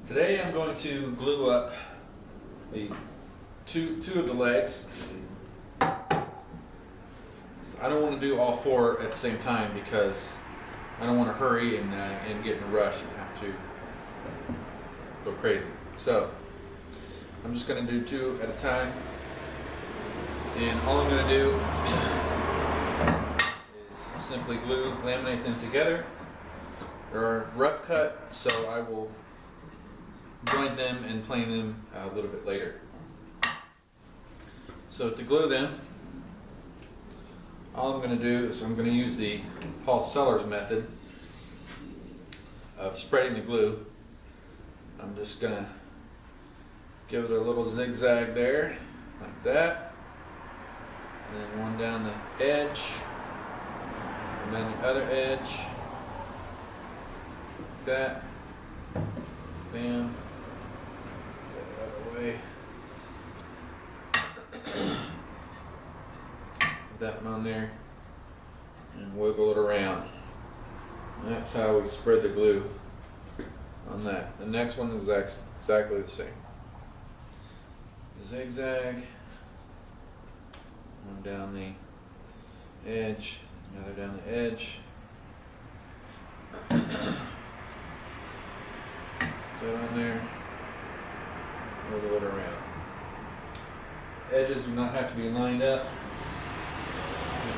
Today I'm going to glue up the two of the legs. So I don't want to do all four at the same time because I don't want to hurry and get in a rush and have to go crazy. So I'm just going to do two at a time, and all I'm going to do is simply laminate them together. They're rough cut, so I will join them and plane them a little bit later. So to glue them, all I'm going to do is I'm going to use the Paul Sellers method of spreading the glue. I'm just going to give it a little zigzag there, like that, and then one down the edge, and then the other edge, like that, bam, get it out of the way. Put that one on there and wiggle it around. And that's how we spread the glue on that. The next one is exactly the same. Zigzag, one down the edge, another down the edge. Put that on there, wiggle it around. Edges do not have to be lined up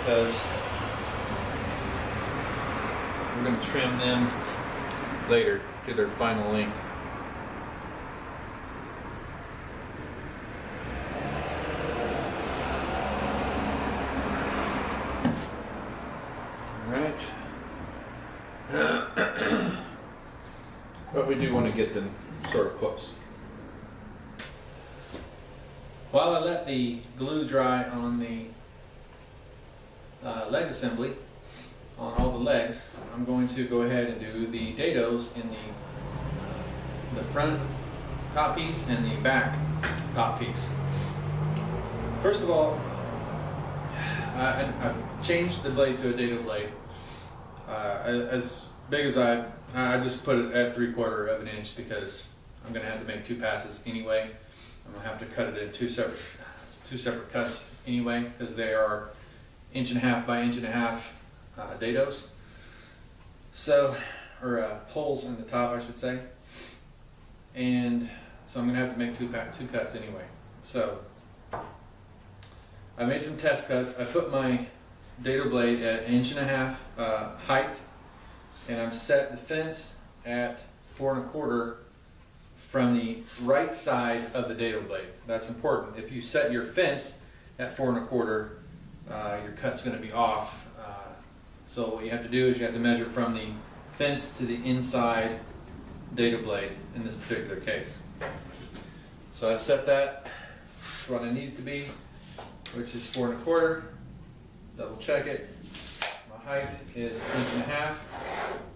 because we're going to trim them later to their final length. Alright. But we do want to get them sort of close. While I let the glue dry on the leg assembly, on all the legs, I'm going to go ahead and do the dados in the front top piece and the back top piece. First of all, I've changed the blade to a dado blade. As big as I just put it at 3/4 of an inch because I'm going to have to make two passes anyway. I'm going to have to cut it in two separate cuts anyway because they are 1.5 by 1.5 dados. So, or poles in the top, I should say. And so I'm going to have to make two cuts anyway. So I made some test cuts. I put my dado blade at 1.5 inch height, and I've set the fence at 4 1/4 from the right side of the dado blade. That's important. If you set your fence at 4 1/4, your cut's going to be off. So what you have to do is you have to measure from the fence to the inside dado blade in this particular case. So I set that to what I need it to be, which is 4 1/4. Double check it. My height is 1.5 inch,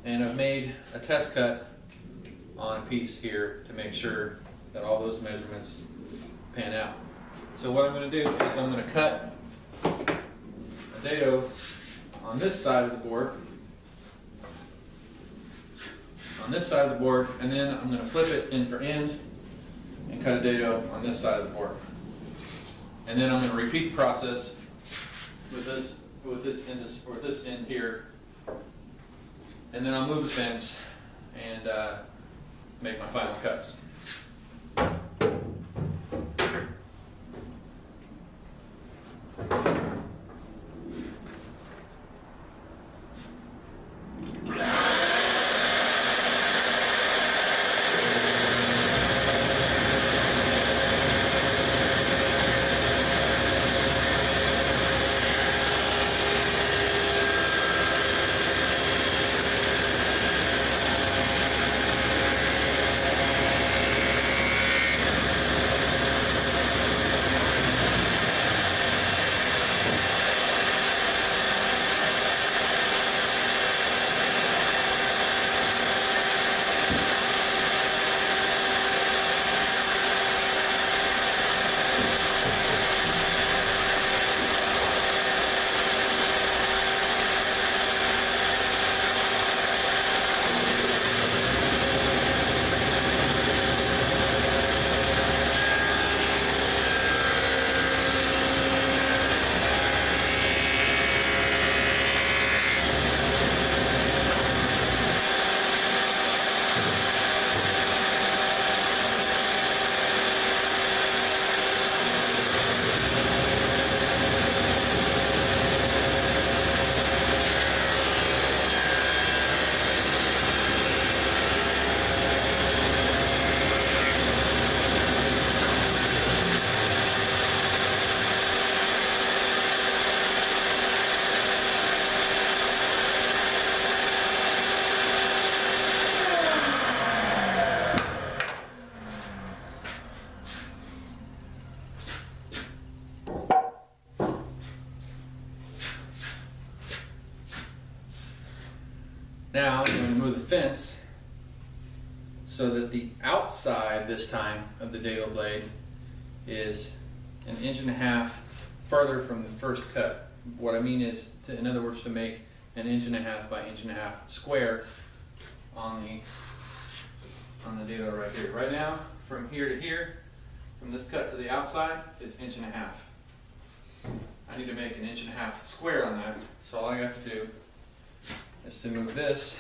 and I've made a test cut on a piece here to make sure that all those measurements pan out. So what I'm going to do is I'm going to cut a dado on this side of the board, and then I'm going to flip it end for end and cut a dado on this side of the board. And then I'm going to repeat the process with this end here, and then I'll move the fence and make my final cuts. so that the outside this time of the dado blade is 1.5 inches further from the first cut. What I mean is, in other words, to make 1.5 inches by 1.5 inches square on the dado right here. Right now, from here to here, from this cut to the outside, is 1.5 inches. I need to make 1.5 inches square on that, so all I have to do is to move this,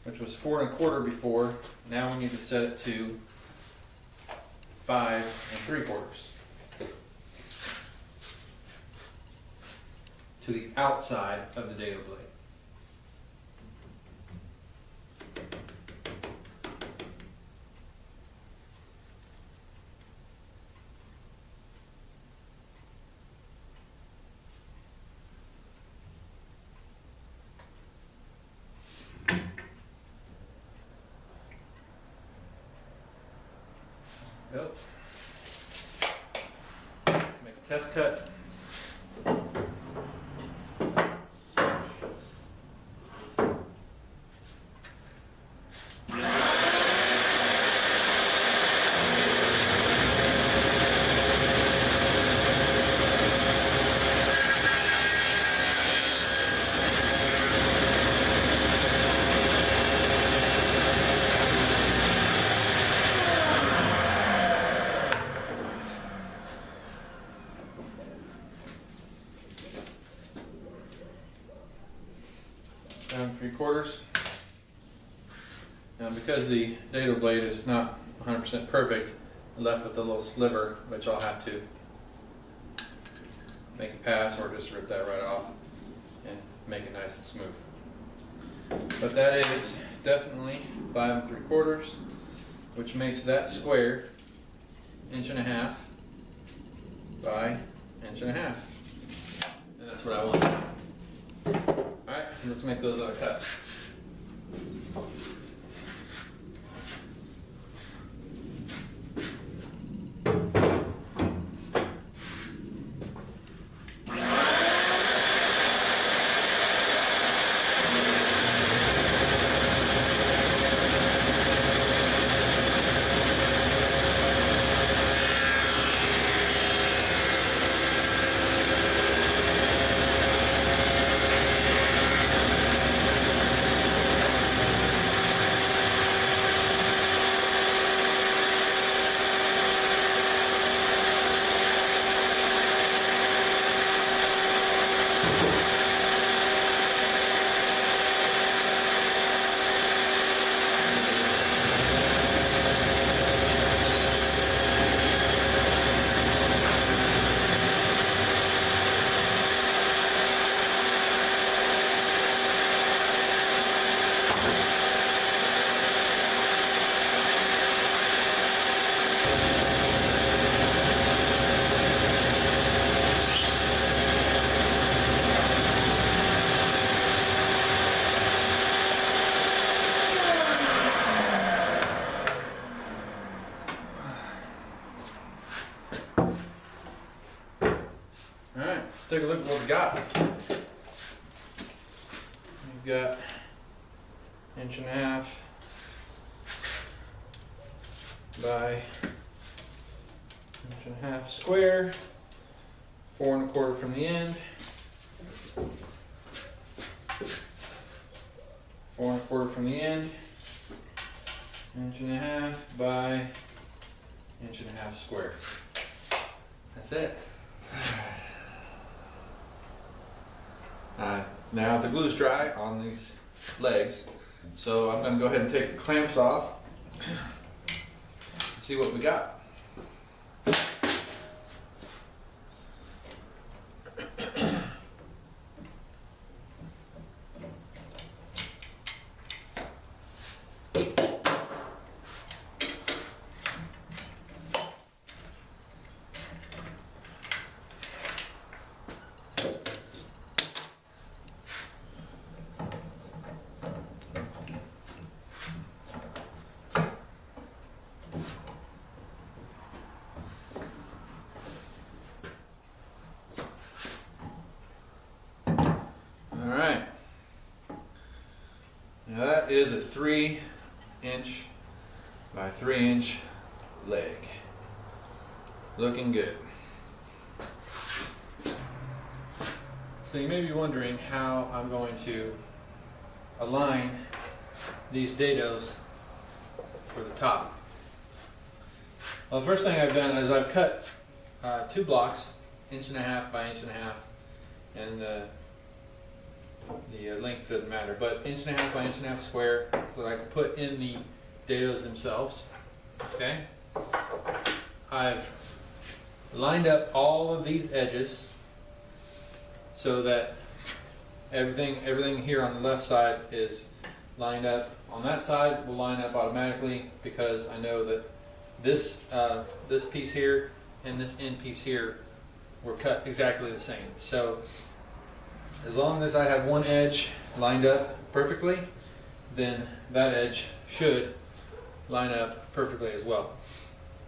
which was 4 1/4 before. Now we need to set it to 5 3/4 to the outside of the dado blade. Go. Make a test cut. Down 3/4. Now, because the dado blade is not 100% perfect, I'm left with a little sliver, which I'll have to make a pass or just rip that right off and make it nice and smooth. But that is definitely 5 3/4, which makes that square 1.5 inches by 1.5 inches. And that's what I want. Alright, so let's make those other cuts. Let's take a look at what we got. We've got 1.5 inches by 1.5 inches square, 4 1/4 from the end, 4 1/4 from the end, 1.5 inches by 1.5 inches square. That's it. Now the glue's dry on these legs, so I'm going to go ahead and take the clamps off and see what we got. Now that is a 3-inch by 3-inch leg. Looking good. So you may be wondering how I'm going to align these dados for the top. Well, the first thing I've done is I've cut 2 blocks, 1.5" by 1.5", and the length doesn't matter, but 1.5" by 1.5" square, so that I can put in the dados themselves. Okay. I've lined up all of these edges so that everything here on the left side is lined up. On that side will line up automatically because I know that this piece here and this end piece here were cut exactly the same. So as long as I have one edge lined up perfectly, then that edge should line up perfectly as well.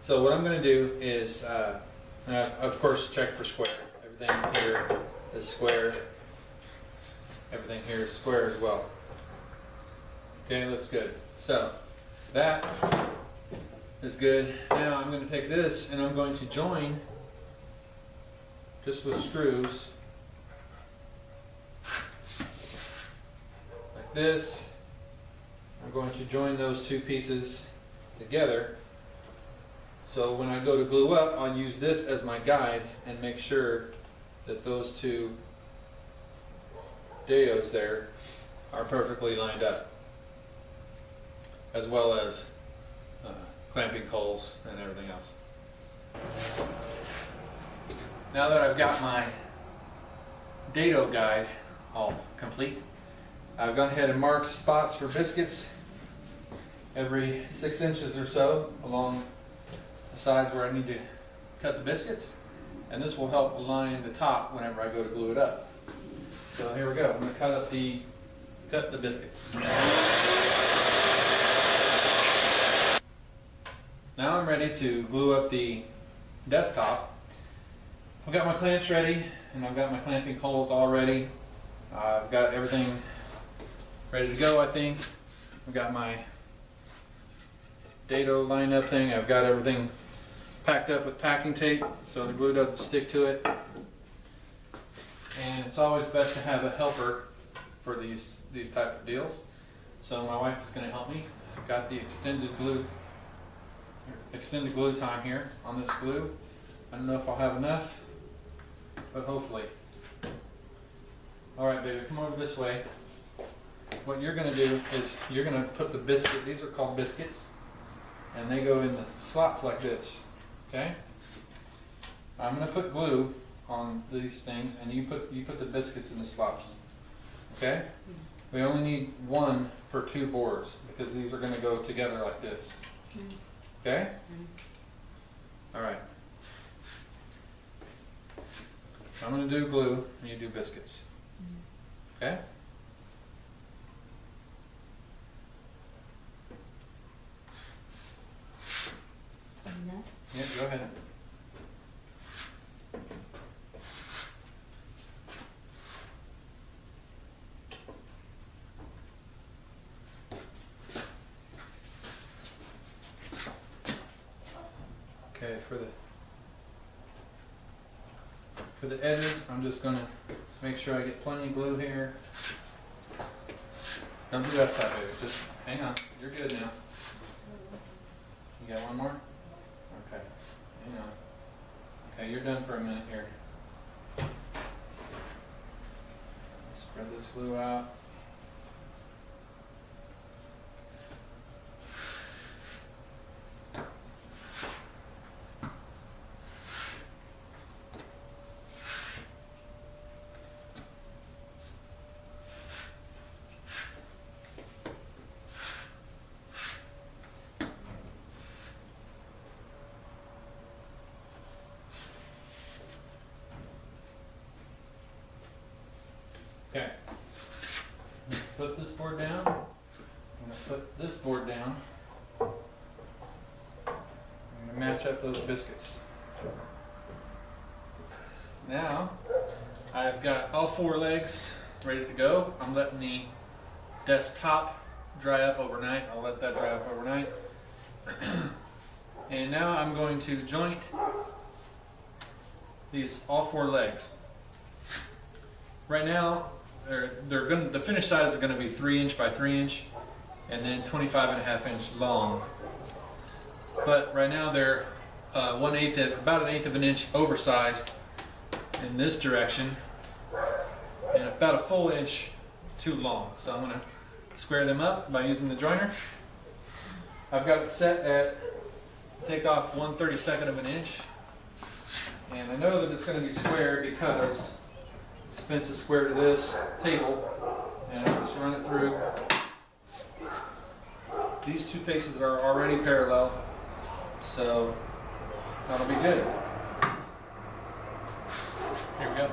So what I'm going to do is, of course, check for square. Everything here is square. Everything here is square as well. Okay, looks good. So that is good. Now I'm going to take this and I'm going to join just with screws like this. I'm going to join those 2 pieces together. So when I go to glue up, I'll use this as my guide and make sure that those 2 dados there are perfectly lined up, as well as clamping coals and everything else. Now that I've got my dado guide all complete, I've gone ahead and marked spots for biscuits every 6 inches or so along the sides where I need to cut the biscuits, and this will help align the top whenever I go to glue it up. So here we go. I'm going to cut the biscuits. Now I'm ready to glue up the desktop. I've got my clamps ready, and I've got my clamping coals all ready. I've got everything ready to go, I think. I've got my dado line up thing. I've got everything packed up with packing tape so the glue doesn't stick to it. And it's always best to have a helper for these type of deals. So my wife is going to help me. I've got the extended glue time here on this glue. I don't know if I'll have enough, but hopefully. Alright, baby, come over this way. What you're going to do is you're going to put the biscuit, these are called biscuits, and they go in the slots like this. Okay? I'm going to put glue on these things, and you put the biscuits in the slots. Okay? We only need 1 per 2 boards because these are going to go together like this. Okay? Alright. I'm going to do glue, and you do biscuits. Okay? Yeah, go ahead. Okay, for the edges, I'm just going to make sure I get plenty of glue here. Don't do that side, baby. Just hang on. You're good now. You got one more? Okay. Hang on. Okay, you're done for a minute here. Spread this glue out. Okay, I'm going to flip this board down. I'm going to flip this board down. I'm going to match up those biscuits. Now, I've got all 4 legs ready to go. I'm letting the desktop dry up overnight. I'll let that dry up overnight. And now I'm going to joint these all 4 legs. Right now, the finished size is going to be 3" by 3" and then 25.5" long. But right now they're about 1/8 of an inch oversized in this direction, and about a full inch too long. So I'm going to square them up by using the joiner. I've got it set at take off 1/32 of an inch, and I know that it's going to be square because this fence is square to this table, and I'll just run it through. These 2 faces are already parallel, so that'll be good. Here we go.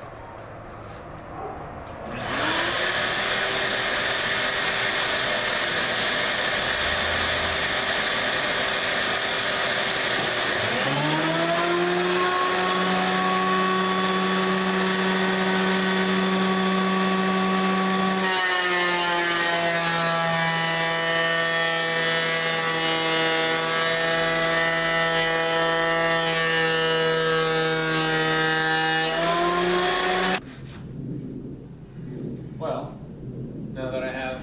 Well, now that I have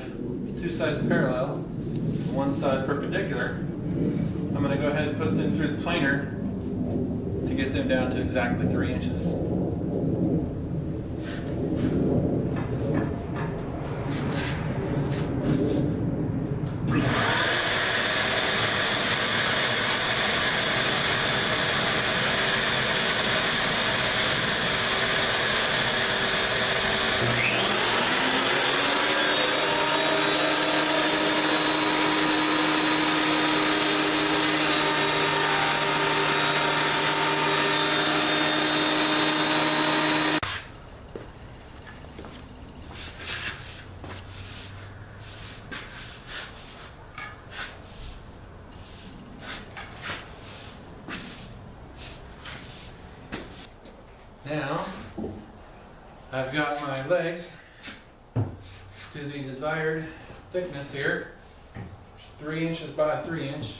2 sides parallel, 1 side perpendicular, I'm going to go ahead and put them through the planer to get them down to exactly 3 inches. Now, I've got my legs to the desired thickness here, 3 inches by 3 inch.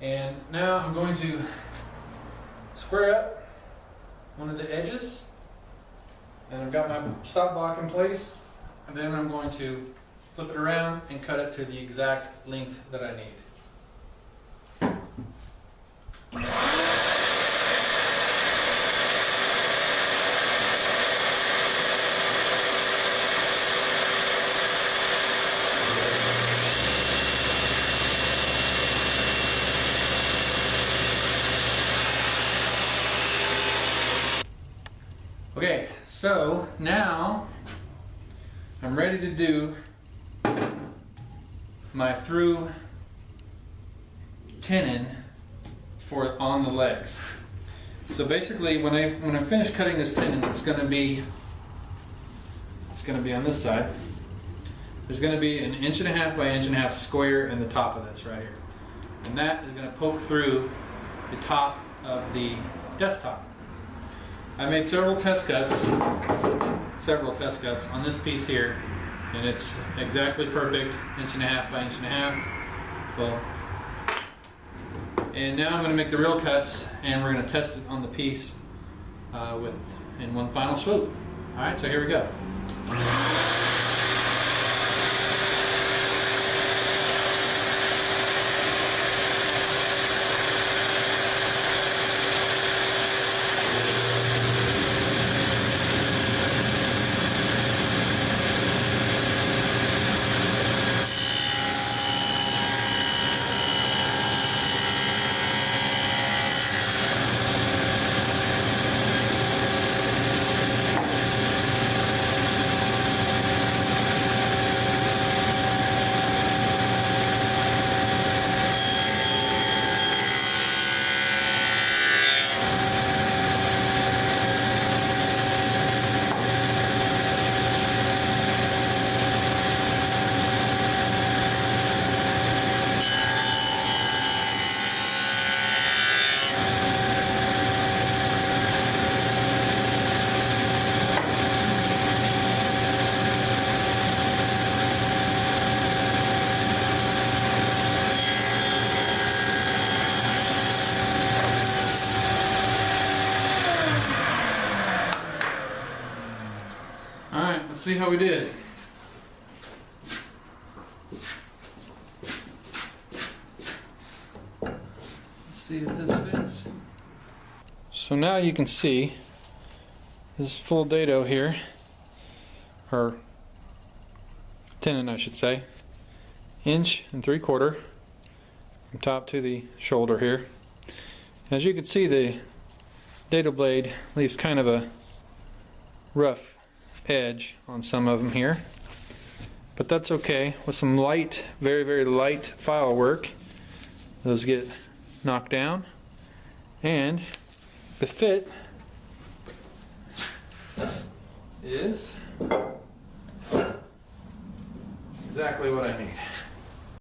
And now I'm going to square up one of the edges, and I've got my stop block in place, and then I'm going to flip it around and cut it to the exact length that I need. Okay, so now I'm ready to do my through tenon on the legs. So basically, when I finish cutting this tenon, it's going to be on this side. There's going to be 1.5 inches by 1.5 inches square in the top of this right here, and that is going to poke through the top of the desktop. I made several test cuts on this piece here, and it's exactly perfect, 1.5 inches by 1.5 inches. Well, and now I'm going to make the real cuts, and we're going to test it on the piece in one final swoop. All right, so here we go. see how we did. Let's see if this fits. So now you can see this full dado here, or tenon I should say, 1 3/4 inch from top to the shoulder here. As you can see, the dado blade leaves kind of a rough edge on some of them here, but that's okay. With some light, very light file work, those get knocked down, and the fit is exactly what I need.